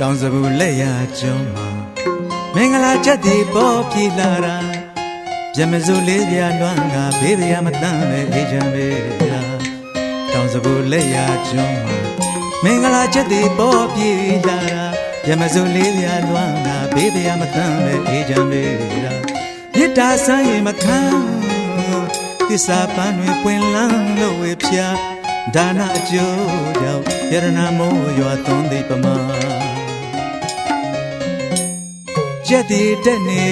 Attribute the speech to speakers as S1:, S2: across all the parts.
S1: တောင်စပူလက်ရကျွန်းမှာမင်္ဂလာချက်ဒီပေါ်ပြေလာတာပြမစိုးလေးပြလွမ်းကဘေးပြမတန်းပဲအေးချမ်းပဲတောင်စပူလက်ရကျွန်းမှာမင်္ဂလာချက်ဒီပေါ်ပြေလာတာပြမစိုးလေးပြလွမ်းကဘေးပြမတန်းပဲအေးချမ်းပဲမြစ်တာဆန်းရင်မခံသစ္စာပန်းတွေပွင့်လန်းလို့ဝေဖြာဒါနအကျိုးကြောင့်ယရနာမိုးရွာသွန်းသိပမာကျက်တီတက်နေ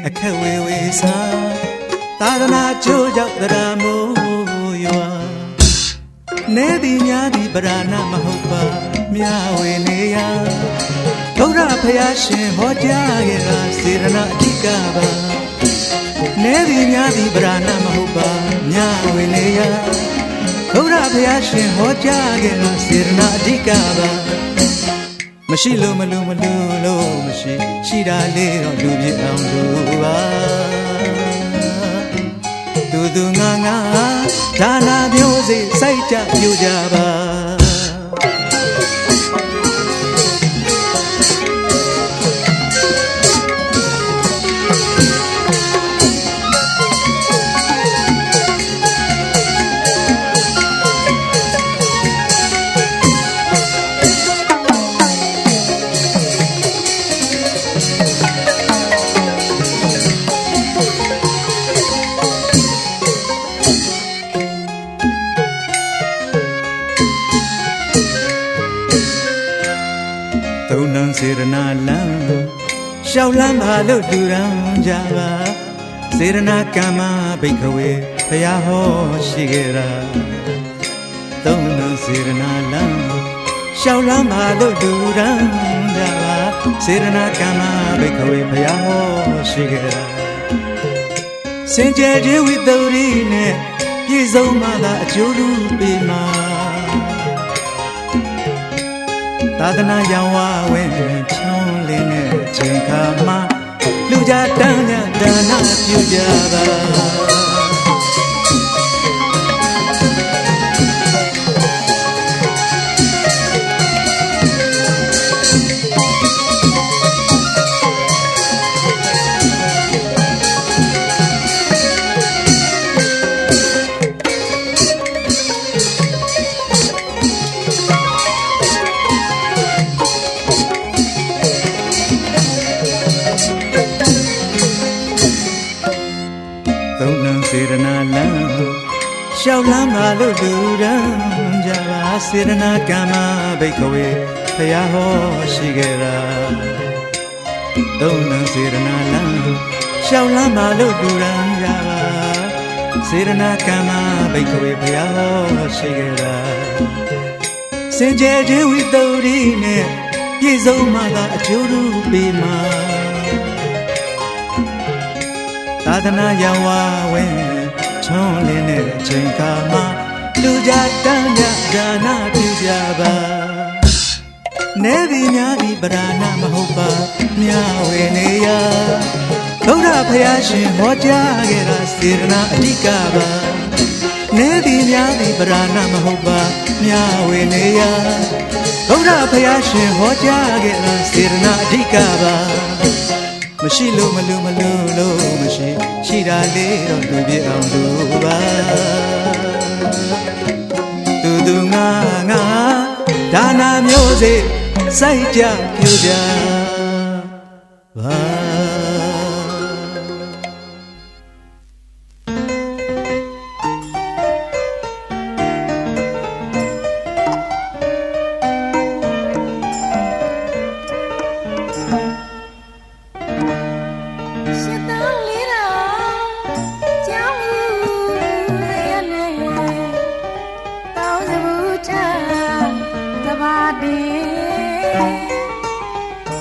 S1: အခက်ဝေဝေစားသာသနာကျိုးကြောင့်တရားမိုးရွာနေသည်များသည်ပရာဏမဟုတ်ပါမြဝေနေရဘုရားဖယားရှင်ဟောကြားခဲ့တာစေရနာအဓိကပါနေသည်များသည်ပရာဏမဟုတ်ပါမြဝေနေရဘုရားဖယားရှင်ဟောကြားခဲ့တာစေရနာအဓိကပါမရှိလို့မလို့မရှိရှိတာလေးတော့လူပြအောင်လူပါသူငါဒါနာမျိုးစိစိုက်ကြပြူကြပါသုံးနှံစေရနာလံရှောက်လန်းပါလို့လူရန်ကြပါစေရနာကမ္မဘိက္ခဝေဘုရားဟောရှိခဲ့တာသုံးနှံစေရနာလံရှောက်လန်းပါလို့လူရန်ကြပါစေရနာကမ္မဘိက္ခဝေဘုရားဟောရှိခဲ့တာစင်ကြယ်ခြင်းဝိတ္တုရိနဲ့ပြည့်စုံမှသာအကျိုးလူပေးမှာသာသနာရောင်ဝဝင်ချွန်းလင်းတဲ့ချိန်ခါမှာလူကြတန်းကြဒါနပြုကြပါသုံးနှံစေရနာလံရှောက်လန်းပါလို့လူရန်ကြပါစေရနာကမ္မဘိက္ခဝေဘုရားဟောရှိခဲ့တာသုံးနှံစေရနာလံရှောက်လန်းပါလို့လူရန်ကြပါစေရနာကမ္မဘိက္ခဝေဘုရားဟောရှိခဲ့တာစင်ကြယ်ခြင်းဝိတ္တုရိနဲ့ပြည့်စုံမှသာအကျိုးလူပေးမှာသာသနာရောင်ဝဝင်ချွန်းလင်းတဲ့အချိန်ခါမှာလူကြတန်းကြဒါနပြုကြပါနေသည်များသည်ပရာဏမဟုတ်ပါမြဝေနေရဘုရားဖယားရှင်ဟောကြားခဲ့တာစေရနာအဓိကပါနေသည်များသည်ပရာဏမဟုတ်ပါမြဝေနေရဘုရားဖယားရှင်ဟောကြားခဲ့တာစေရနာအဓိကပါမရှိလို့မရှိရှိတာလေးတော့လူပြအောင်လူပါသူငါဒါနာမျိုးစိစိုက်ကြပြူကြပါ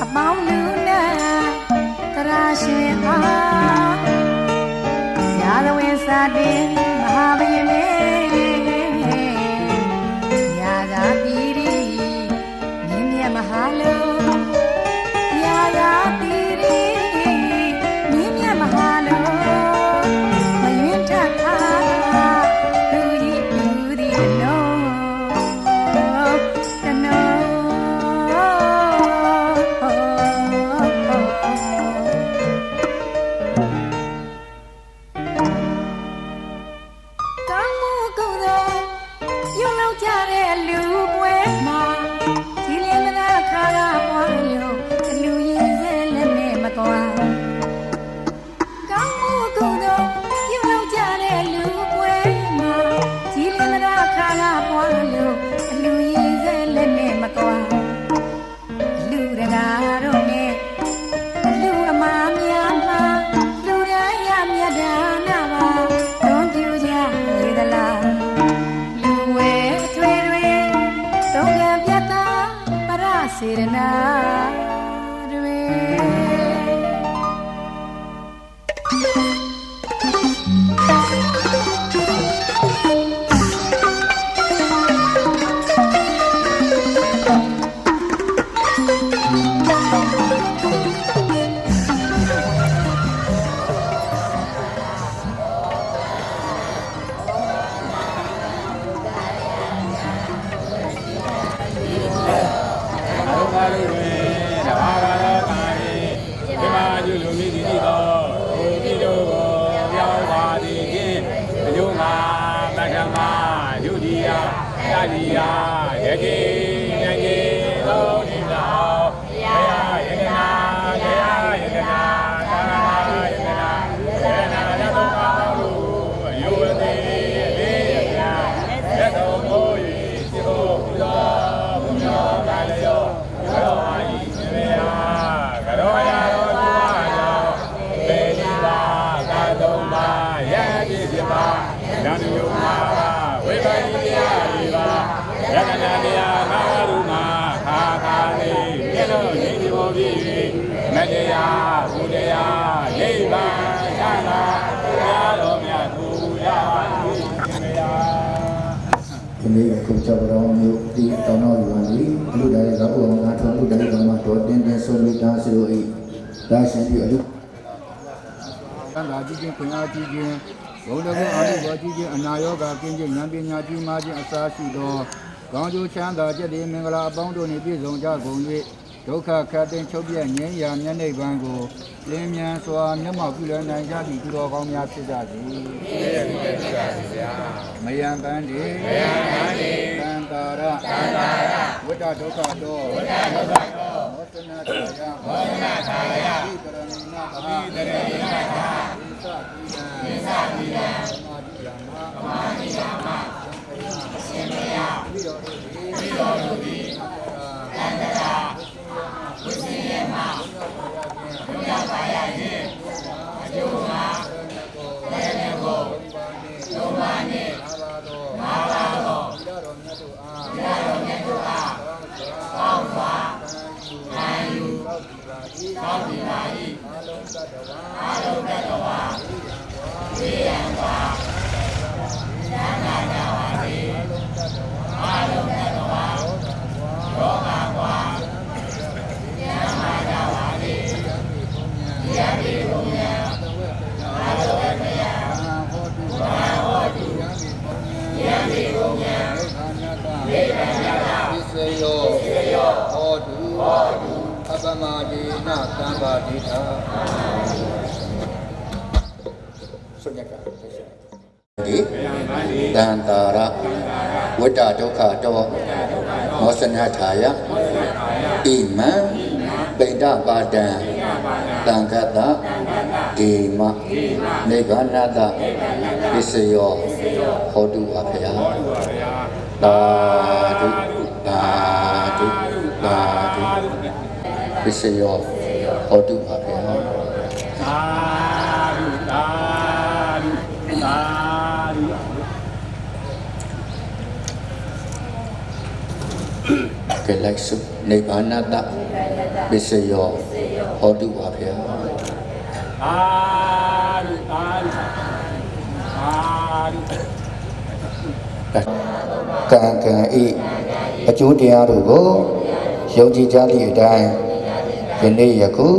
S2: အပေါင်းလူနဲ့တရာရှင်အားရာဇဝင်စာတင်မဟာဘယနေရာဇာတိရီမြင်းမြတ်မဟာလုံးရာဇာတိရီမြင်းမြတ်မဟာလုံးမယွင်းထခါလူကြီးလူသည်တနော
S3: ဒီယာယကေဉာဏ်ကြီးလုံးဒီတော်တရားယကနာတရားယကနာသာနာယကနာယကနာရတောကောင်းလူအယုဝတိလေးယကနာလက်တော်ကိုဤစီကိုဘုရားဘုရားကာလယောရောအာဤစေယာကရောယာရောသူအားကြောင့်ပေဒီပါကာတုံပါယတိပြပါဉာဏ်ယုံပါဝိပဿနာတရားဒီပါယကနာတရားငါးပါးမှာခါခါလေးပြည့်လို့ညီဒီဘောပြီမတရားဘုရားနိဗ္ဗာန်ချမ်းသာတရားတော်မြတ်သူရပါသည်ဗျာ
S4: ဒီနေ့ခုချက်တော်မျိုးဒီတောင်းတော်ယူပါလိအလူတိုင်းကဘုရားငါထောင်းလူတိုင်းကမှတော်တင်းတင်းဆုံးမိသားစုတို့ဤဒါရှင်ပြီးအလူသံဃာကြီးချင်းခွင့်အားကြီးချင်းဘုံတော်ကိုအာရုံပေါ်ကြီးချင်းအနာရောဂါကင်းခြင်းဉာဏ်ပညာကြီးမားခြင်းအစာရှိသောကောင်းကျိုးချမ်းသာကြည်မင်္ဂလာအပေါင်းတို့နှင့်ပြည့်စုံကြကုန်၍ဒုက္ခခတ်တင်ချုပ်ပြငြိမ်းရာမျက်နှိပ်ပန်းကိုလင်းမြန်စွာမျက်မှောက်ပြုလွယ်နိုင်ကြသည့်သူတော်ကောင်းများဖြစ်ကြစေ။မယံပန်းဒီသံသာရဝိတ္တဒုက္ခတောမောသနာထာယဣတရဏိနာသသတိယံသမာဓိယမရှင်မယပြီးတော်တို့သည်သန္တရာဝိသင်ယမဘုရားပါရခြင်းအကျိုးမှာဘယ်နဲ့ကိုလုံးပါနဲ့မာပါတော်ဘုရားတော်မြတ်တို့အားကောင်းစွာခံယူကောင်းဒီပါ၏အာလုံးတတ္တဝါဝိယံဝါဉာဏ်နာကြပါစေအာလုံးတတ္တဝါရောဂါကွာဉာဏ်နာကြပါစေဉာဏ်ဒီဘုရားအာသဝေကယဟောတုဉာဏ်ဒီဘုရားနိဗ္ဗာန်ပစ္စယောဟောတုအပမဒေနသံဃာတိသာဆုညကဒီတန်တာရဝိတ္တဒုက္ခတောမောစနထာယဣမံပိဋကပါဒံတံခတ္တဒီမနိဗ္ဗာနတပစ္စယောဟောတုအဖေယသာဓုသာဓုသာဓုပစ္စယောဟောတုအဖေယ
S3: သာဓုသာဓုသာဓု
S4: ကဲလိုက်စုနိဗ္ဗာနတပစ္စယောဟောတုပါဗျာ
S3: သာဓုသာဓုသာဓု
S4: ကံကံဤအကျိုးတရားတို့ကိုယုံကြည်ကြသည့်အတိုင်းယနေ့ယခု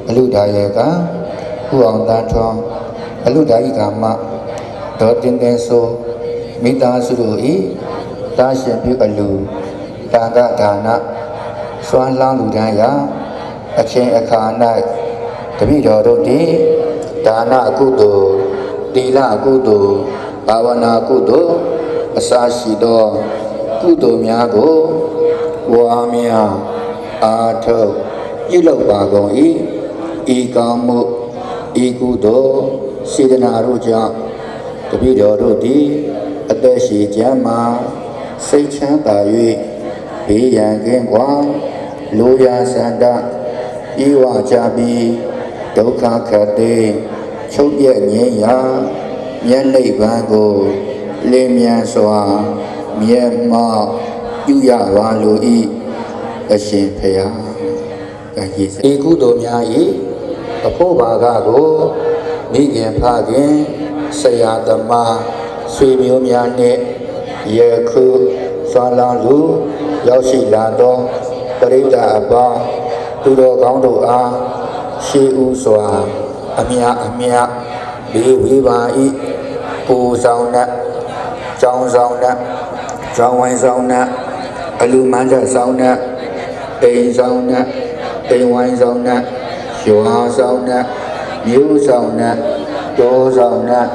S4: အလူဒါယေကဥအောင်တန်းထွန်းအလူဒါဤကမဒေါ်တင်တင်ဆိုမိသားစုတို့ဤတာရှင်ပြုအလူတာကဒါနစွမ်းလောင်းလူတန်းရာအချင်းအခါ၌တပိတော်တို့သည်ဒါနကုသိုလ်သီလကုသိုလ်ဘာဝနာကုသိုလ်အစာရှိသောကုသိုလ်များကိုဝါများအာထုတ်ပြုလုပ်ပါကုန်၏ဤကောင်းမှုဤကုသိုလ်စေတနာတို့ကြောင့်တပိတော်တို့သည်အသက်ရှိကြမှာစိတ်ချမ်းသာ၍ဘေးရန်ကင်းကွာလိုရာဆန္ဒဤဝကြပြီးဒုက္ခခတ်သိချုပ်ပြည့်ငြိမ်းရာမျက်နှိပ်ပန်းကိုလင်းမြန်စွာမျက်မှောက်ပြုရပါလို၏အရှင်ဖျားဤကုသိုလ်များ၏အဖို့ဘာကကိုမိခင်ဖခင်ဆရာသမားဆွေမျိုးများနှင့်ယခုဆွမ်းလောင်းလူရောက်ရှိလာသောပရိသတ်အပေါင်းသူတော်ကောင်းတို့အားရှေးဥစွာအမြဘေးဝေးပါ၏ပူဆောင်နှင့်ကြောင်းဆောင်နှင့်ကြောင်းဝိုင်းဆောင်နှင့်အလူမန်းချက်ဆောင်နှင့်အိမ်ဆောင်နှင့်အိမ်ဝိုင်းဆောင်နှင့်ရွာဆောင်နှင့်မြို့ဆောင်နှင့်တောဆောင်နှင့်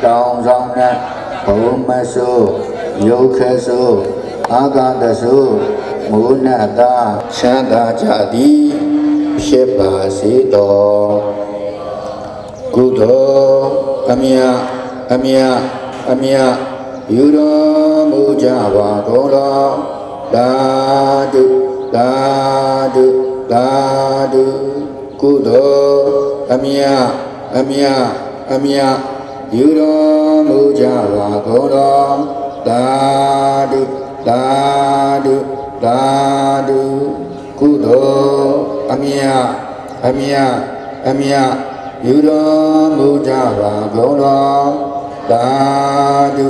S4: တောင်ဆောင်နှင့်ဘုံမဆိုး ယုတ်ခဆုအာဂန္တဆုမိုးနတ်သာချမ်းသာကြသည်ဖြစ်ပါစေတော်ကုသိုလ်အမြယူတော်မူကြပါကုန်တော်သာဓုကုသိုလ်အမြယူတော်မူကြပါကုန်တော်သာဓုကုသိုလ်အမြယူတော်မူကြပါကုန်တော်သာဓု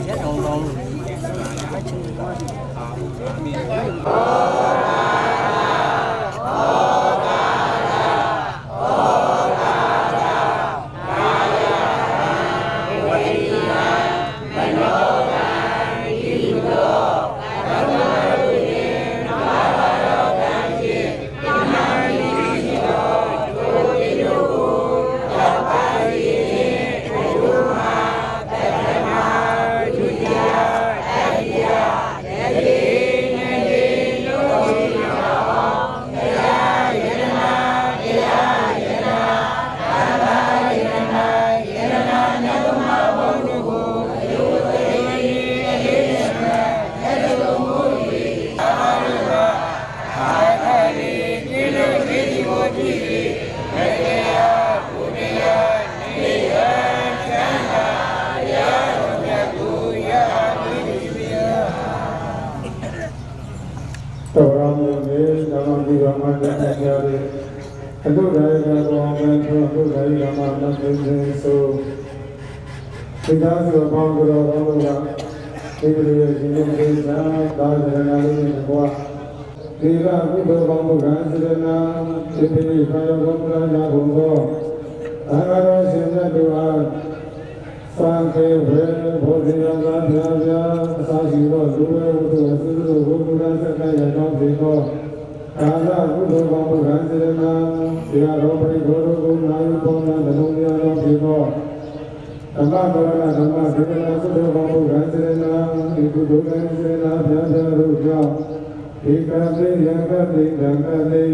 S5: ရက်တောင်းတောင်းလို့မချင်ဘူးကွာ
S6: တော်ရမယ်လေဓမ္မဒီဘာမှလက်နဲ့ကြားတယ်အတုဒါယကဘောမေသောအတုဒါယကမှာမသိစေဆိုဒီကားဆိုပေါင်းကြတော့ဘောကဒီလိုရဲ့ဒီလိုကိစ္စသာသနာ့လေးနဲ့ကွာဒီကကုသိုလ်ပေါင်းမှုကံစေတနာဒီပိခါယောဘုရားနာဘုံသောအာဂရောရှင်မြတ်တို့အားသံဃေဝေဘောဓိယံသာဗျာဗျာအသာရှိသောလူဝဲဝတ္ထုအစုစုဘုရားဆက်တဲ့ရကြောင်းဒီသောကာလကုသိုလ်ပေါင်းမှုကံစေတနာဒီရောပရိဘောဓကုနာယပေါင်းတဲ့လုံးများသောဒီသောဓမ္မဘောရဓမ္မဒေသနာကုသိုလ်ပေါင်းမှုကံစေတနာဒီကုသိုလ်ကံစေတနာဗျာဗျာတို့ကြောင့်ဒီကတိယကတိဓမ္မတိ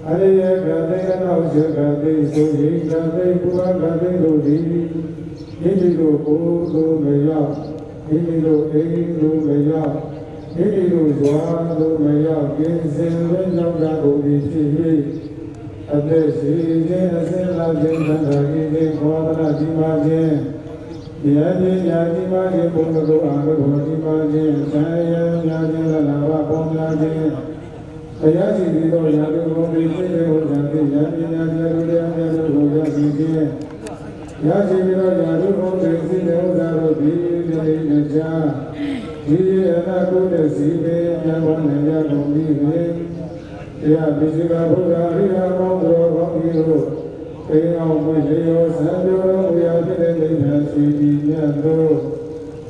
S6: အရိယကတိအနောရှကတိဆိုရိကတိပုဝကတိတို့သည်မိမိတို့ကိုယ်ကိုမရောက်မိမိတို့အိမ်ကိုမရောက်မိမိတို့ဇွာကိုမရောက်ကျင်စင်ဝိရောက်တာကိုဖြစ်၍အသက်ရှိခြင်းအစင်လာခြင်းသံဃာကြီးတွေခေါ်တာဒီမှာခြင်းတရားကြီးညာဒီမှာခြင်းဘုံတို့အားတို့ဒီမှာခြင်းဆံရညာခြင်းလာဘပေါင်းများခြင်းတရားရှိပြီးတော့ရာတို့ဘုံတွေသိတဲ့ဥစ္စာတွေညာပညာတရားတို့လည်းအများတို့ကိုရရှိခြင်းရရှိပြီးတော့ယာရုဘုံတွေသိတဲ့ဥစ္စာတို့ဒီလေးနဲ့ကြားဒီအနာကုတဲ့စီပေဉာဏ်ဝန်နဲ့ရကုန်ပြီလေတရားပိစိကဘုရားအရိယာကောင်းတော်ကောင်းကြီးတို့ပေအောင်ပွင့်လျောဆံပြောတော်မူရာဖြစ်တဲ့နိဗ္ဗာန်ရှိပြီးမြတ်တို့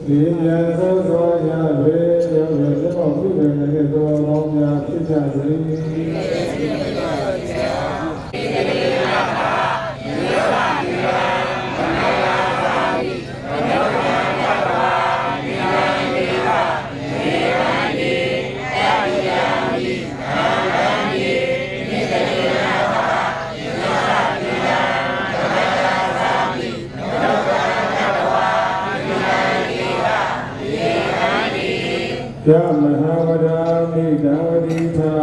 S6: ဒီဉာဏ်သောသောရာတွေရောက်ရသောပြုတဲ့တော်ကောင်းများဖြစ်ကြစေယမဟာဝဒာမိဒဝတိသာ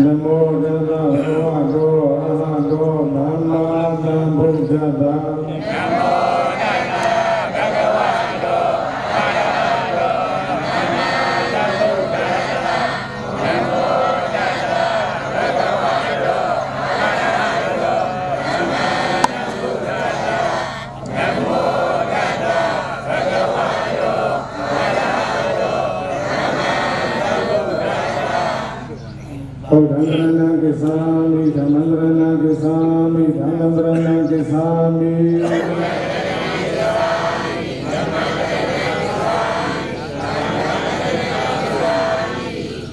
S6: နမောတသဗုဒ္ဓောအဟံတောသမ္မာသမ္ဗုဒ္ဓတ္တဘုဒ္ဓံရဏံကိသာမိဓမ္မံရဏံကိသာမိဓမ္မံရဏံကိသာမိ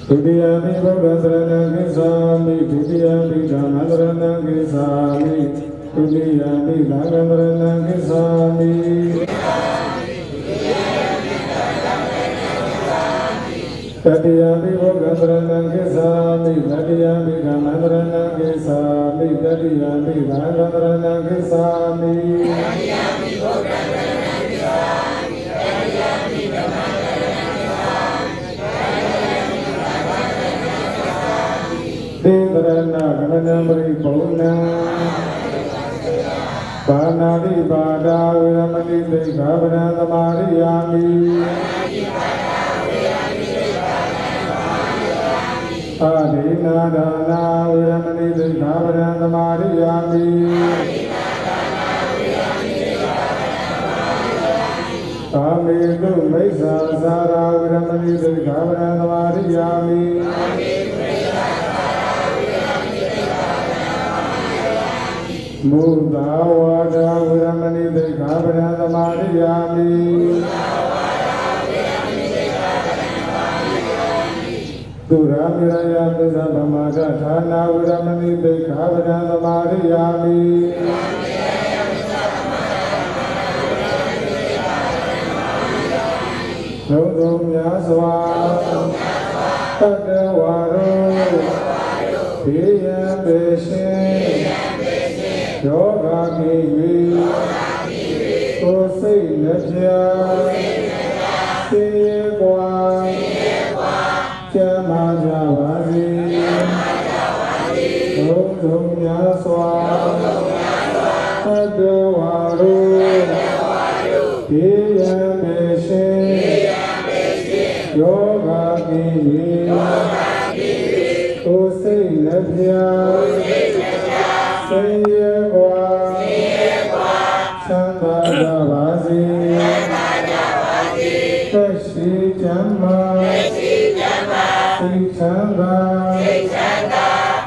S6: ဒုတိယမိဘုဒ္ဓံရဏံကိသာမိဒုတိယမိဓမ္မံရဏံကိသာမိဒုတိယမိသံဃံရဏံကိသာမိတတိယမိဘုဒ္ဓံရဏံကိသာမိတတိယမိဓမ္မံရဏံကိသာမိတတိယမိသံဃံရဏံကိသာမိတတိယမိဘုဒ္ဓံရဏံကိသာမိတတိယမိဓမ္မံရဏံကိသာမိသေတရဏကမဏံပရိဘုံနံပါဏာတိပါဒာဝေရမတိသိက္ခာပဒံသမာရိယာမိအာဒိနာဒါနာဝေရမဏိသိက္ခာပဒံသမာရိယာမိအာဒိနာဒါနာဝေရမဏိသိက္ခာပဒံသမာရိယာ ကာမေတုမိစ္ဆာသာရာဝရမဏိသိက္ခာပဒံသမာရိယာမိမုသာဝါဒဝရမဏိသိက္ခာပဒံသမာရိယာမိသုရာမိရယသစ္စာပမာဒဌာနာဝရမဏိသိက္ခာပဒံသမာရိယာမိလုံးစုံများစွာတတ္တဝါတို့ဘေးရန်ပေရှင်ယောဂကိဝေကိုယ်စိတ်လက်ပြသိရကွာကျမ်းမာကြပါစေလုံးစုံများစွာတတ္တဝါတို့ဘေးရန်ပေရှင်ယောဂကိဝေကိုယ်စိတ်လက်ပြသိရကွာချမ်းသာကြပါစေသက်ရှိချမ်းသာစိတ်ချမ်းသာ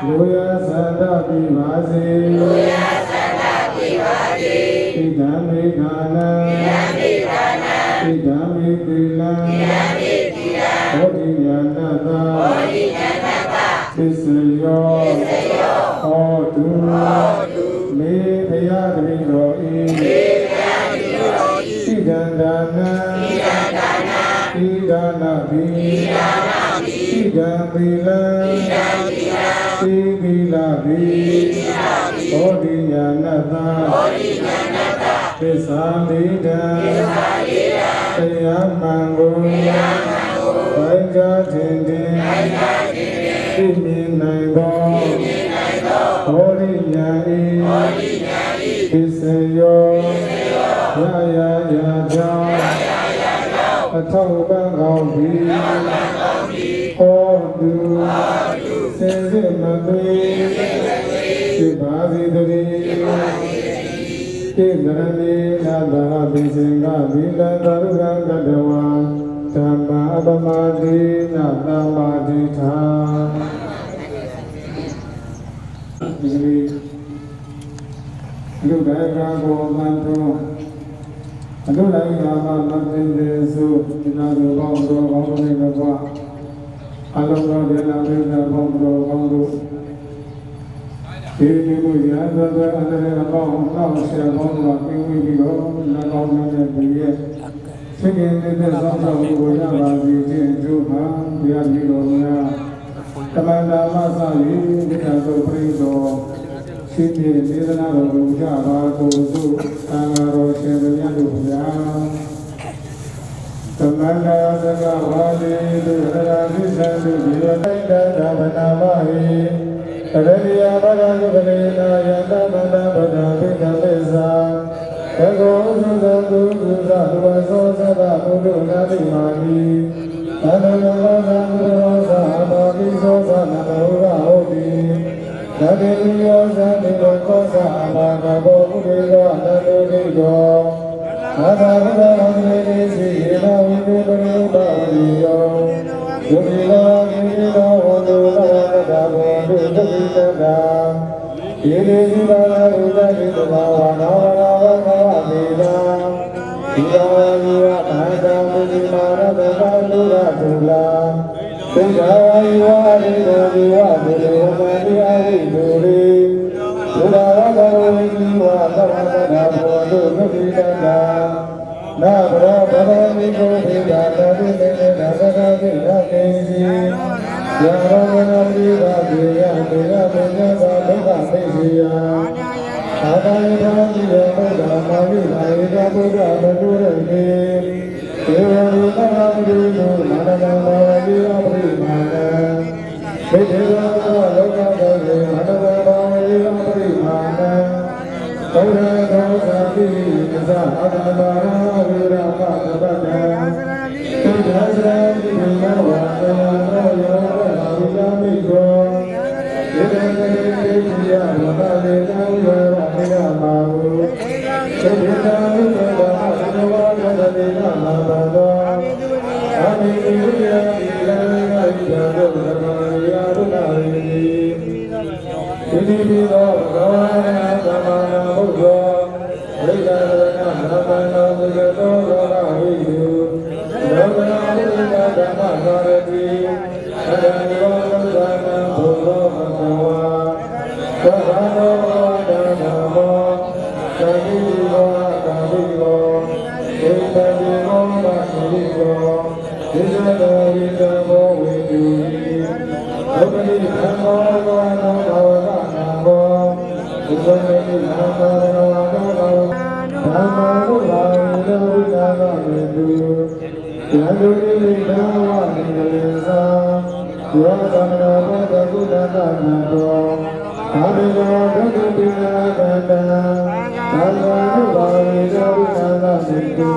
S6: လူရသန္တာပြပါစေဣဒံမေခာနံဣဒံမေတိလံဘောဓိညာဏတသစ္စယောဟောတုမေဘယတပိတော်ဤဣဒံဒါနံဣဒါနာပိဣဒံသီလံသီသီလပိဘောဓိညာဏတသစ္စာတိတံတရားမှန်ကိုဝိဇ္ဇာထင်တင်သိမြင်နိုင်သောဘောဓိညာဤသစ္စယောရရာကြောင့်အထောက်ပံ့ကောင်းပြီးဟောတုစင်စစ်မသွေသိပါစေတည်းတိကရဏေနာသာပိစင်္ဂဝိလံသရုံကတဝံဓမ္မအပမတိနာသမ္မာတိထာဒီလူတိုင်းကကိုမန်တော်အလူတိုင်းကမှမသိသေးစုဒီနာတို့ကောင်းတော်ကောင်းနေတော့အလုံးတော်ဒေနာပိနာကောင်းတော်ကောင်းတို့ဒီလိုရန်တော်အန္တရာယ်အပေါင်းနောက်ဆရာကောင်းတို့ပြင်ဝပြီးတော့နာကောင်းတဲ့ပြည်ရဲ့သိခင်တဲ့သောတာဘုရားရပါစေခြင်းကျိုးမှာဘုရားကြီးတော်များတမန်တော်မဆာ၍ဒီကသို့ပြိသောရှိတိဒေသနာတော်ကိုကြပါကိုစုသံဃာတော်ရှင်များတို့ဘုရားတမန်တော်သကဝါဒီတို့ရဟန်းသစ္စာတို့ဒီလိုတိုင်းတာဗနာမဟိတရဏိယဘာဂသုကလေနာယတမန္တဗဒံပိဋမေသာဘဂဝံသုတံသူကုသလူဝသောသဗ္ဗဘုဒ္ဓနာတိမာနိသန္တနောသံဃောသာဘာပိသောသနမောရဟောတိသတိယောသတိလောကောသာဘာဂဘောဥဒေယောအနန္တုတိယောသာသာဝရဟံမေတိစီယေနဝိတေပရိပါတိယောဒုတိယကိလောဝန္တုလဝတ္တဘောဒုတိတတံယေတိစီဘာဝဥဒတိတဘာဝနာဝနာဝခဝတိလံဒီယောဝိဝဘာတံမုနိမာရတကလူရတုလံသင်္ဃာဝိဝရိတောဒီဝဘုရေမတိအဝိတုရိဘုရားရကဝိတိဝသဗ္ဗတ္တဘောဒုတိတတံနာဘရဗရမိကိုဣဒာတတိနေနာသကတိရကေစီယာရဝနာတိဘာတိယတေရပေညဘာဒုက္ခသိစီယသာသနာ့တော်ကြီးရဲ့ဘုရားမာဝိမာယေကဘုရားဘဒုရမေဒေဝရိသနာတိတို့မာနမောဝတိအပရိမာနံသေတေရောလောကတော်ေမာနမောဝတိအပရိမာနံဘုရားတော်သာတိသဇာအတ္တဘာဝိရမသဗ္ဗတံသစ္စာသတိမေဝါဒနာယောဂဝိလာမိကောဒေဝတေတိယဝတ္တေတံယောဝိလာမာဟုသေတေတံဝိတ္တဘာဝတ္တေ နာမပါတော်အာမိတိယတိလံဂိယတုဓမ္မရာရုဏာရိတိတိပိသောဘဂဝါနာသမ္မာနာဘုရားဝိဒာရဏနာမနောဝိကတောရောဂဟိတုလောကနာဝိဒာဓမ္မသာရတိအတံဘောသံဃာဘုရောဘဂဝါသဗ္ဗသောဓမ္မောသတိဘောကာမိဘောဧတတိဘောပါတိဘောဣဇဒာဝိတဘောဝိတုလောကတိသံဃာဘောနောဘာဝနာဘောဣဇဒတိသံဃာဘောနောဘာဝဓမ္မာဘုရားဣဇဝိတာကမေတုယံတုတိဓမ္မဝနိလေသာယောသမဏဘောဓကုတတနာတောအာမေနောဒုက္ခပိနာကတံသံဃာဘုရားဣဇဝိတာကမေတု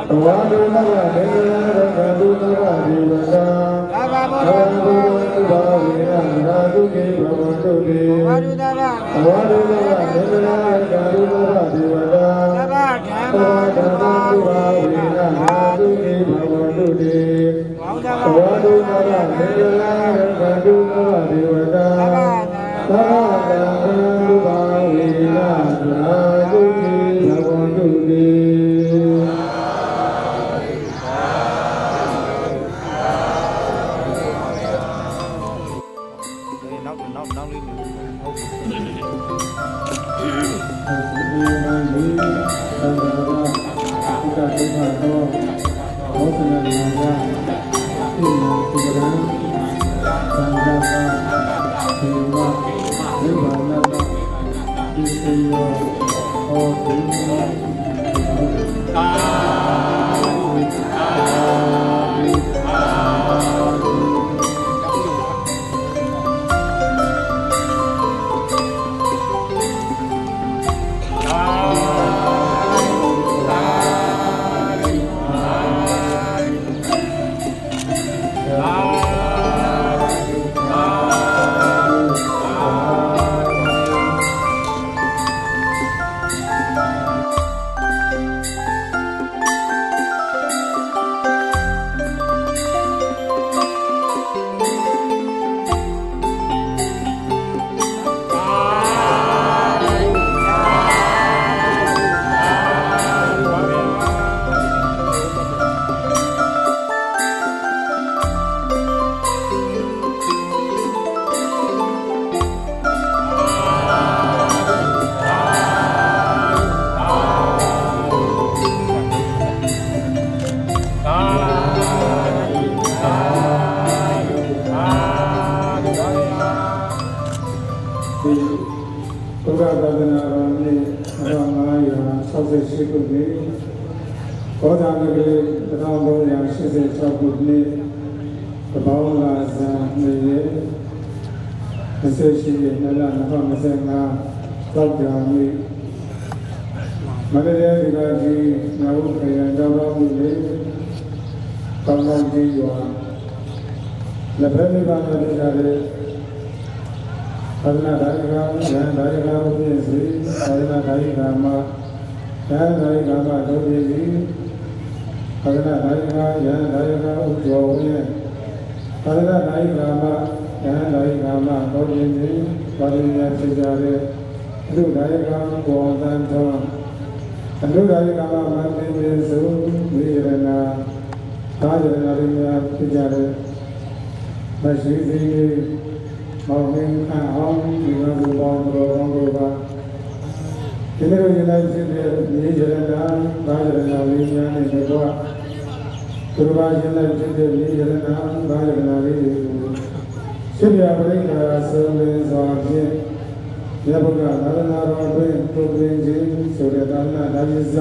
S6: ဘဝတုနဝဒေဝရကတုနဝဒေဝတာဘာဝဘုရားဘာဝေနရာတုကေဘဝတုတေဘဝတုနဝဒေဝရကတုနဝဒေဝတာဘာဝဓမ္မဘုရားဝေနရာတုကေဘဝတုတေဘဝတုနဝဒေဝရကတုနဝဒေဝတာဘာဝဓမ္မဘုရားဝေနရာတုကေဘဝတုတေ
S1: နောက်လေးဟုတ်
S6: ဒီမှာဒီသံဃာကဥက္ကဋ္ဌတော်ဘောဇနာနာကဒီမှာဒီကရန်သံဃာကဒီမှာဒီဘာနာကဒီစေယောဟောဒီမှာဘုရားသာသနာတော်နှစ်1968ခုနှစ်ဘောဓမဂရေ1386ခုနှစ်တပေါင်းလာဇန်2ရက်28ရက်နေ့လ2025သောကြာနေ့မန္တလေးဒီကကြီးနာဝခရံတော်တော်မူလေတောင်းတကြီးရွာလက်ဖက်မိဘနဲ့တွေ့ကြတဲ့သာသနာ့ဒါယကယန္တာယကဥပ္ပစ္စေသာသနာ့ဒါယကမှာယန္တာယကမှာဒုတိယစီသာသနာ့ဒါယကယန္တာယကဥကျော်ရဲ့သာသနာ့ဒါယကမှာယန္တာယကမှာဒုတိယစီပါဠိများဖြစ်ကြတဲ့အလူဒါယကဘောသံတော်အလူဒါယကမှာမန္တေပြေစုဝိရဏသာရဏရင်းများဖြစ်ကြတဲ့မရှိစီမောင်မင်းအောင်ဒီလိုဘောင်းတော်ကောင်းတို့ကဒီလိုရင်းလိုက်ဖြစ်တဲ့မြေရတနာသာရဏလေးများနဲ့တော့သူတို့ဘာရင်းလိုက်ဖြစ်တဲ့မြေရတနာသာရဏလေးတွေကိုရှင်းပြပရိက္ခာဆုံးလင်းစွာဖြင့်မြတ်ဗုဒ္ဓသာသနာတော်တွင်ပြုပြင်ခြင်းဆိုတဲ့သာသနာဒါယစ္စ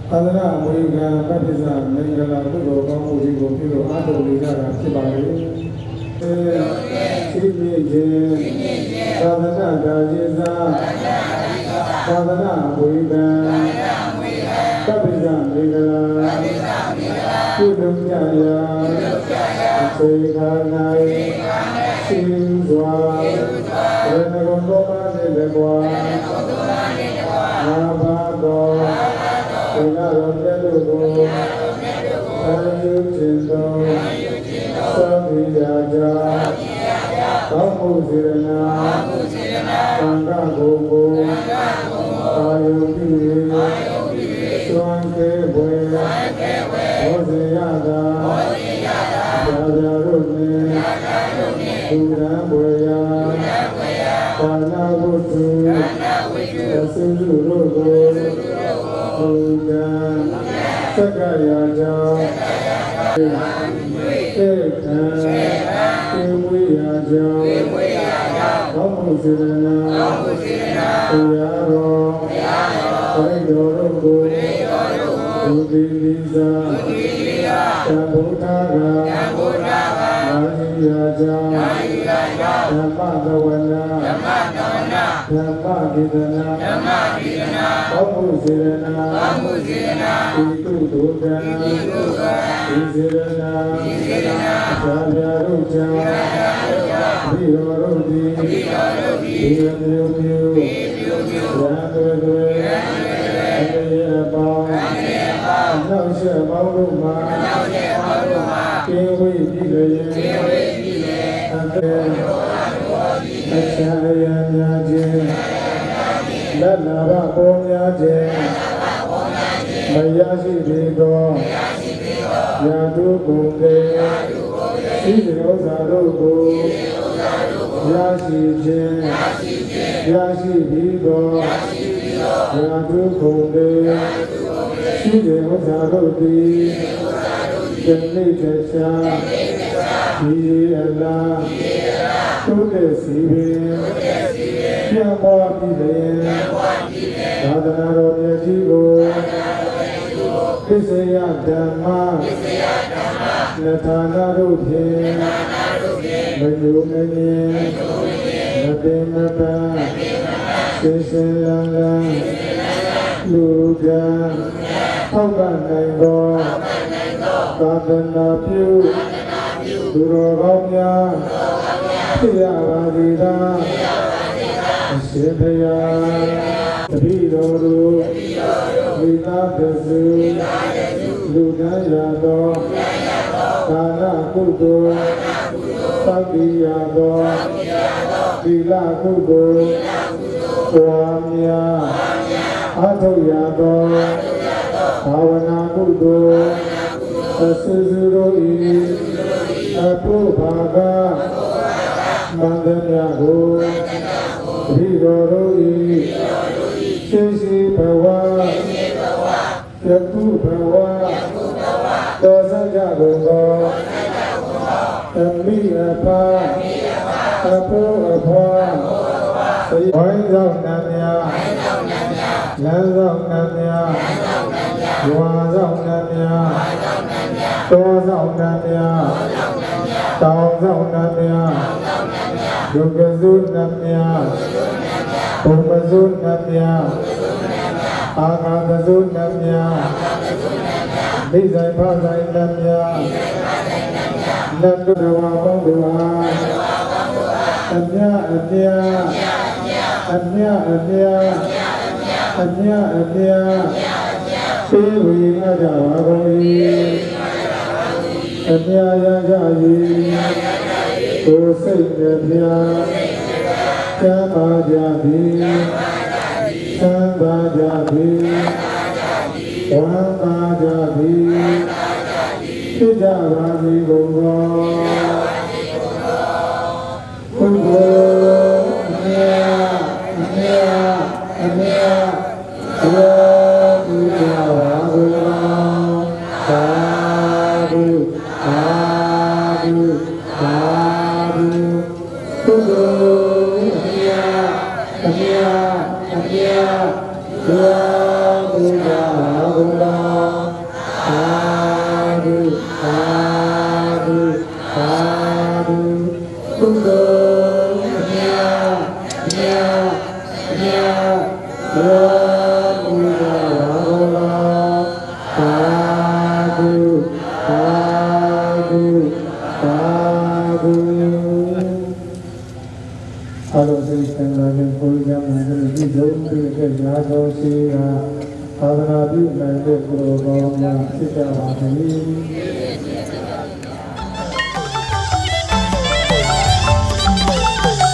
S6: သာသနာဝိကံပဋ္ဌိစမင်္ဂလာကုသိုလ်ကောင်းမှုတွေကိုပြုလို့အားထုတ်နေကြတာဖြစ်ပါလေ။သိမြင့်ခြင်းသာသနာဒါယစ္စသာသနာဝိကံပဋ္ဌိစမင်္ဂလာကုသိုလ်ကြရာသေခာ၌ရှင်စွာရဏဂုံတော်ပါစေလေကွာအာဘာတော်ဘုရားတော်မြတ်တို့ကို စေရနာသံဃာကိုအာယုပြု၍သွန်ကေဘွယ်ဘောဇေယတာရာဇာတို့နှင့်သူရန်ဘွယ်ရာကာနာဝတ္ထုအစုစုတို့ကိုဘုရားသက္ကရာကြောင့်သေခံသင်ဝိယာကြောင့်ဘောမှုစေရနာဘုရားတော်ဘိတော်တို့ကိုဘုဒ္ဓိသာသံဃာမာရိယာကြောင့်ဓမ္မသဝနာဓမ္မဒေသနာဘောမှုစေရနာဤတုဒုဒံဤစေရနာသာဗျာတို့ကြောင့်ဘိတော်တို့သည်ဒီမျိုးမျိုးရာဇဝတွေအနေအပေါင်းနောက်ဆက်ပေါင်းတို့မှာကျေဝိပြီးလျင်အတေအချာယများခြင်းလက်နာဘပေါ်များခြင်းမရရှိသေးသောရာထုကုန်တဲ့ဤဒီဥစ္စာတို့ကိုရရှိခြင်းရရှိပြီးသောရာထုကုန်တဲ့ဤဒီဥစ္စာတို့သည်ယနေ့တခြားဒီအလားသုတေစီပင်ပြန်ပေါ်ပြီးတယ်သာသနာတော်မြတ်ကြီးကိုသစ္စေယဓမ္မနထာနာတို့ဖြင့်မယုံမမြင်မပင်မပန်းသစ္စေယံလူကံထောက်ကနိုင်သောသာသနာပြုသူတော်ကောင်းများဖြစ်ရပါသည်သာအရှင်ဘုရားတပည့်တော်တို့မိသားစုလူကံရသောကာလကုသိုလ်သောတိရသောသီလကုသိုလ်ပွားများအထုရသောဘာဝနာကုသိုလ်အစုစုတို့၏အပုဘာကမန္တမြတ်ကိုတပည့်တော်တို့၏ရှိရှိဘဝယခုဘဝတော်စကြကုန်သောအမိအဖအပုအဖွာဝိုင်းဆောင်နှံများလမ်းဆောင်နှံများဝါဆောင်နှံများတောဆောင်နှံများတောင်ဆောင်နှံများယုတ်ကစုနှံများဘုံမစုနှံများအာဃာတစုနှံများမိဆိုင်ဖဆိုင်နှံများလက်တို့တော်ပေါင်းတို့အားအမြအမြအမြအမြအမြအမြသေဝိငါကြပါကုန်၏အမြရကြ၏ကိုယ်စိတ်နဲ့မြချမ်းသာကြသည်ချမ်းသာကြသည်ဝမ်းသာကြသည်ဖြစ်ကြပါစေကုန်သောကုသိုလ်အမြအမြရောပြုကြပါကုန်သောသာဓုသာဓုသာဓုကုသိုလ်အမြရောပြုကြပါကုန်သောသာဓုသာဓုသာဓုကုသိုလ်အမြရောပြုကြပါကုန်သောသာဓုသာဓုသာဓုအလောစိတ်သံဃာရဲ့ကိုယ်ကြမှာဒီလိုပြုတဲ့ရာဇောရှိတာသာသနာပြုနိုင်တဲ့ကိုယ်တော်ကောင်းများဖြစ်ကြပါစေ။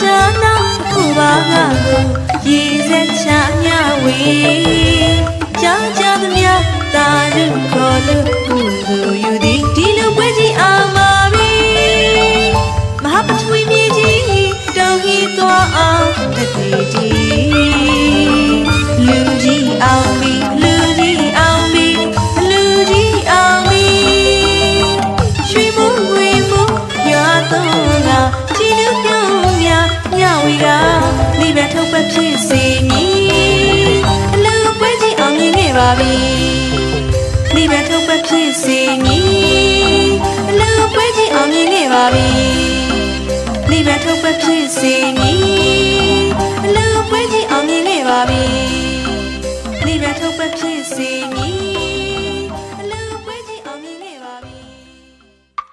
S7: ဒါနာခုပါငါကိုရေစက်ချမြဝေကြားကြသမျှတာရုခေါ်လို့ကုသိုလ်ယူသည်ဒီလိုပွဲကြီးအောင်ပါပြီမဟာပထဝီမြေကြီးတောင်းဟီသွားအောင်တတိတီလူကြီးအောင်ပြီလူကြီးအောင်ပြီလူကြီးအောင်ပြီရွှေမိုးဝေမိုးရွာတော့ကကြည်လူပြုံးများညဝီကလိပဲထုတ်ပတ်ဖြစ်စေမည်အလူပွဲကြီးအောင်မြင်ခဲ့ပါပြီလိပဲထုတ်ပတ်ဖြစ်စေမည်အလူပွဲကြီးအောင်မြင်ခဲ့ပါပြီလိပဲထုတ်ပတ်ဖြစ်စေမည်အလူပွဲကြီးအောင်မြင်ခဲ့ပါပြီလိပဲထုတ်ပတ်ဖြစ်စေမည်အလူပွဲကြီးအောင်မြင်ခဲ့ပါပြီ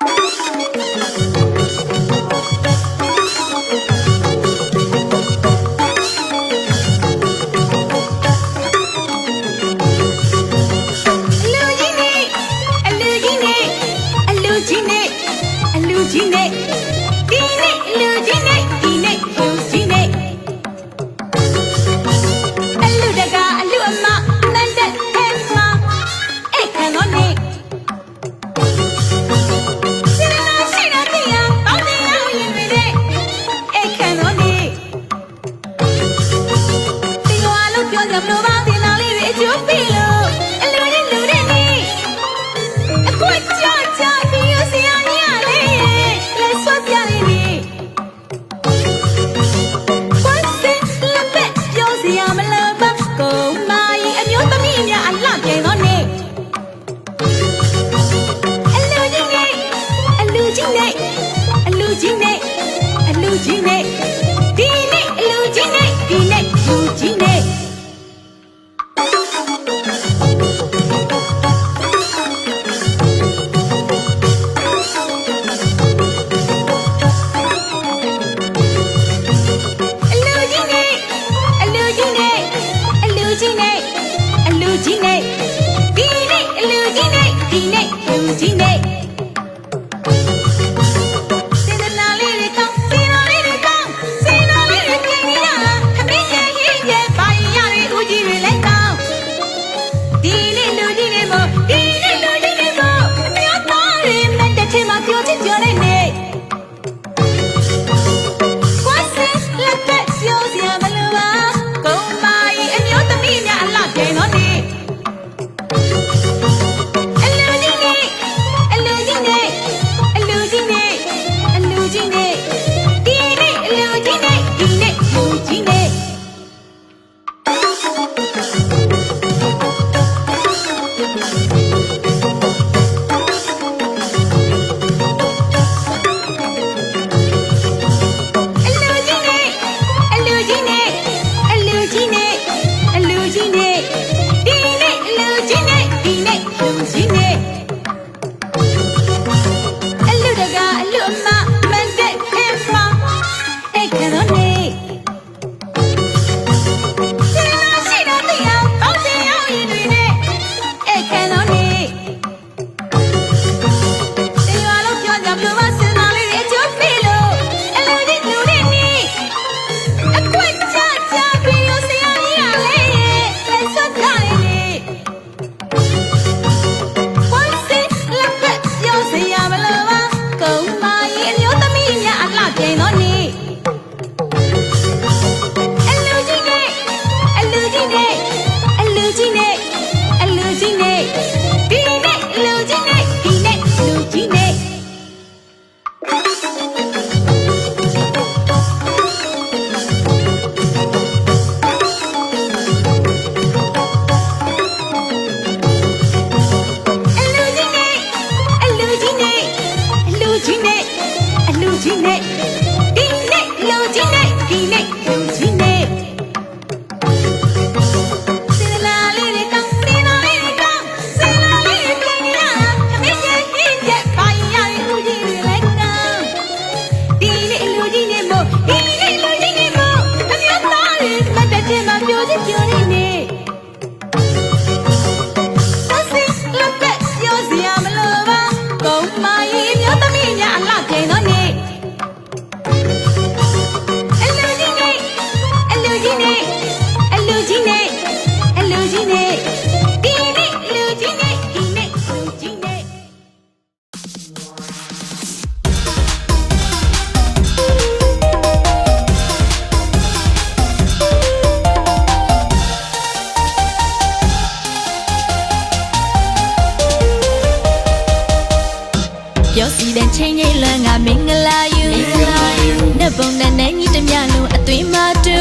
S7: တမျှလုံးအသွင်မတူ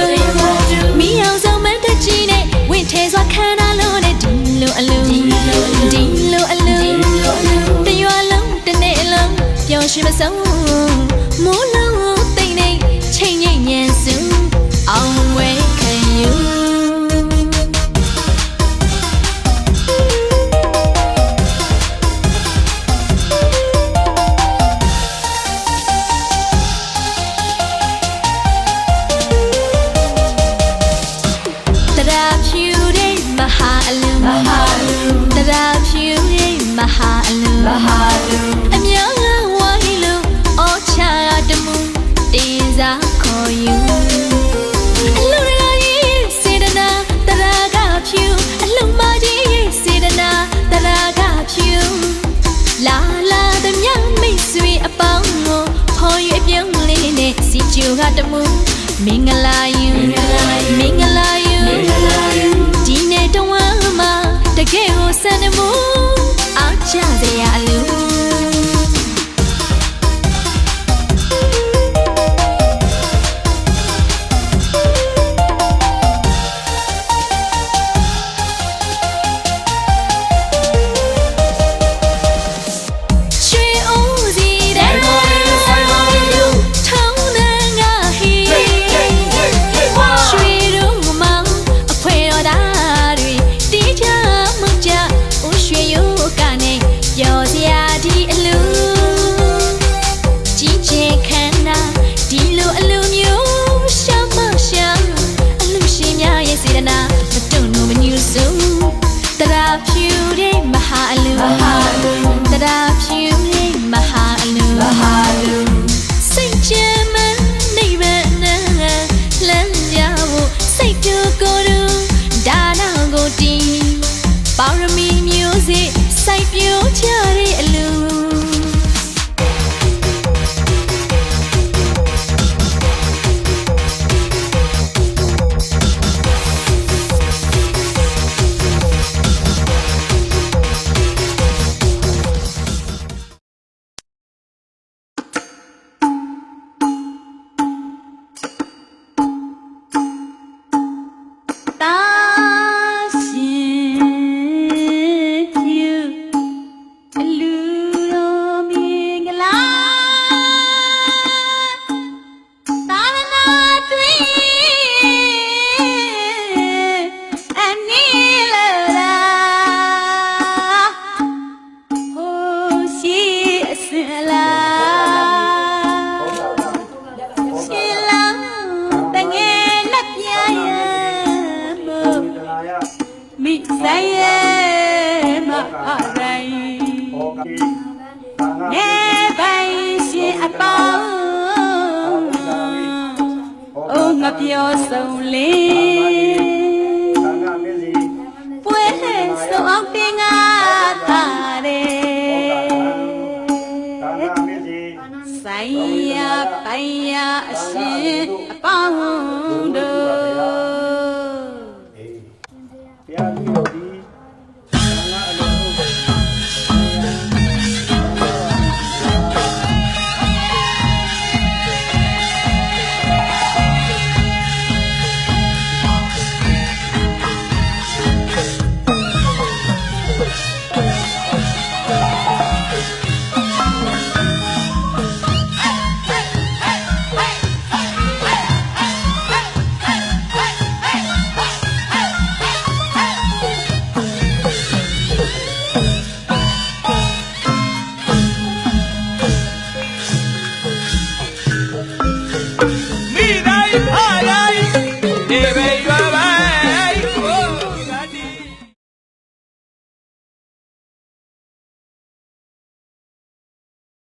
S7: မိအောင်ဆောင်မတကြီးနဲ့ဝင့်ထဲစွာခန္ဓာလုံးနဲ့ဒီလိုအလူဒီလိုအလူတရွာလုံးတစ်နေ့လုံးပျော်ရွှင်မဆုံးမိုးလုံးသိမ့်နေချိန်ငိမ့်ညံစုအောင်ဝဲခံယူအမြောင်းကဝိုင်းလို့အော်ချာတမှုတင်စားခေါ်ယူအလူရကြီးစေတနာတရာကဖြူအလူမကြီးစေတနာတရာကဖြူလာလာသမျှမိတ်ဆွေအပေါင်းကိုဖော်ရွေပြုံးလေးနဲ့စီကျူကတမှုမင်္ဂလာယူမင်္ဂလာယူဒီနေ့တော့မှာတကယ်ကိုစံနမှုအားချစရာအလူပါရမီမျိုးစေ့စိုက်ပျိုးချတဲ့အလူမိဆိုင်ရဲ့မအရိုင်းနေပိုင်ရှင်အပေါင်းအိုးငါပြောဆုံးလေးပွဲဆုံးအောင်ပင်ငါထားတယ်ဆိုင်ရပိုင်ရအရှင်အပေါင်း